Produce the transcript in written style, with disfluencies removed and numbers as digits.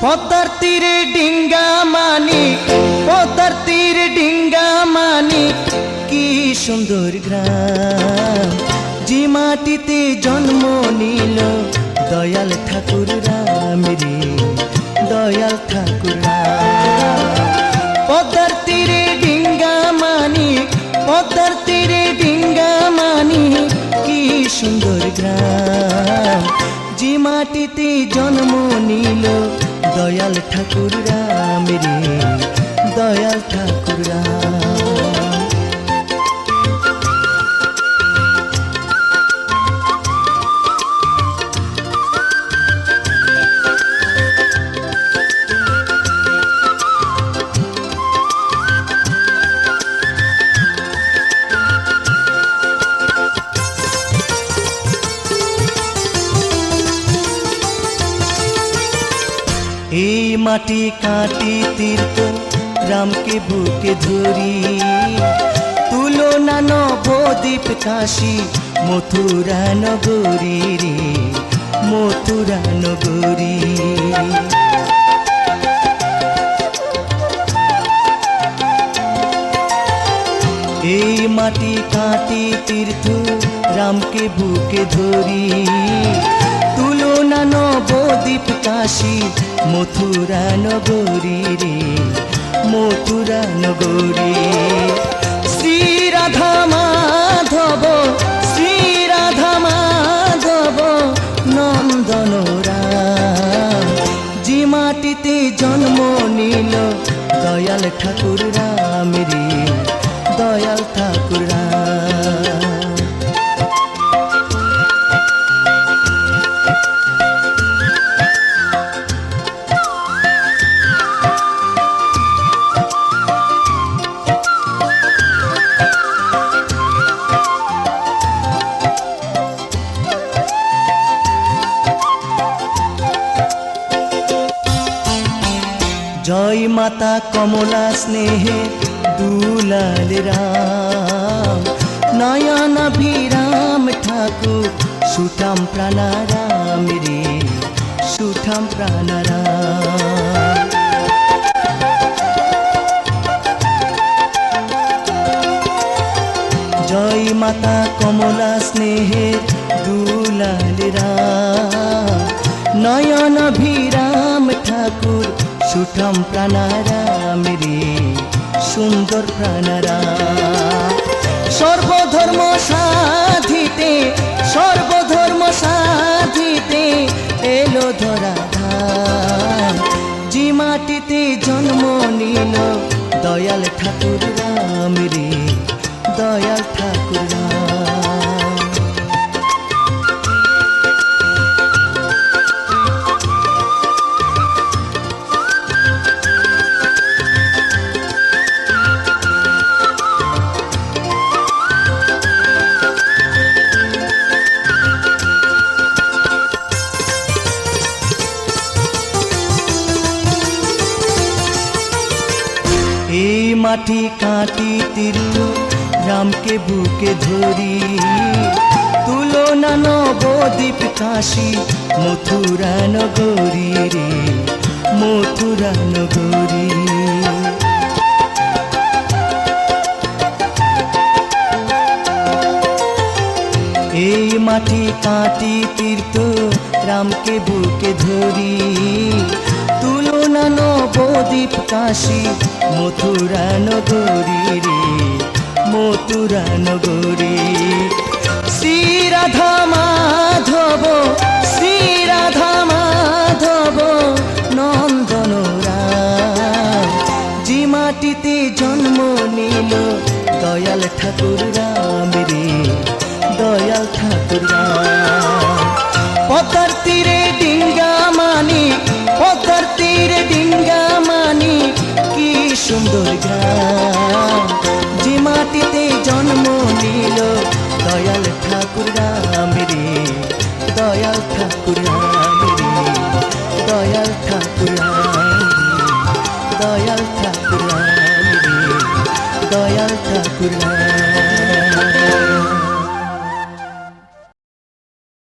পদ্মার তীরে ডিঙ্গা মানিক, পদ্মার তীরে ডিঙ্গা মানিক, কি সুন্দর গ্রাম। যে মাটিতে জন্ম নিল দয়াল ঠাকুর রাম রে, দয়াল ঠাকুর রাম। পদ্মার তীরে ডিঙ্গা মানিক, পদ্মার তীরে ডিঙ্গা মানিক, কি সুন্দর গ্রাম। যে মাটিতে জন্ম নিল দয়াল ঠাকুর রাম রে, দয়াল ঠাকুর রাম। এই মাটি কাটি তীর্থ রামকে বুকে ধরি, তুলনা নবদ্বীপ কাশী মথুরা নগরী রে, মথুরা নগরী। এই মাটি কাটি তীর্থ রামকে বুকে ধরি, তুলনা নবদ্বীপ কাশী মথুরা নগরী রে, মথুরা নগরী। শ্রী রাধা মাধব, শ্রী রাধা মাধব নন্দন রাম। যে মাটিতে জন্ম নিল দয়াল ঠাকুর রাম রে, দয়াল ঠাকুর রাম। জয় মাতা কমলা স্নেহে দুলাল রাম, নয়নাভিরাম ঠাকুর সুঠাম প্রাণারাম রে, সুঠাম প্রাণারাম। জয় মাতা কমলা স্নেহের দুলাল রাম, নয়নাভিরাম ঠাকুর সুঠাম প্রাণারাম রে, সুন্দর প্রাণারাম। সর্বধর্ম সাধিতে, সর্বধর্ম সাধিতে এলো ধরাধাম। যে মাটিতে জন্ম নিল দয়াল ঠাকুর রাম রে, দয়াল ঠাকুর রাম। এই মাটি কাটি তীর্থ রামকে বুকে ধরি, তুলনা নবদ্বীপ কাশী মথুরা নগরী রে, মথুরা নগরী। এই মাটি কাটি তীর্থ রামকে বুকে ধরি, তুলনা নবদ্বীপ কাশী মথুরা নগরী রে, মথুরা নগরী। শ্রী রাধা মাধব, শ্রী রাধা মাধব নন্দন রাম। যে মাটিতে জন্ম নিল দয়াল ঠাকুর রাম রে, দয়াল ঠাকুর রাম। পদ্মার তীরে ডিঙ্গা মানিক, পদ্মার তীরে ডিঙ্গা মানিক, কি সুন্দর গ্রাম। যে মাটিতে জন্ম নিল দয়াল ঠাকুর রাম রে, দয়াল ঠাকুর রাম রে, দয়াল ঠাকুর রাম রে, দয়াল ঠাকুর রাম রে, দয়াল ঠাকুর রাম।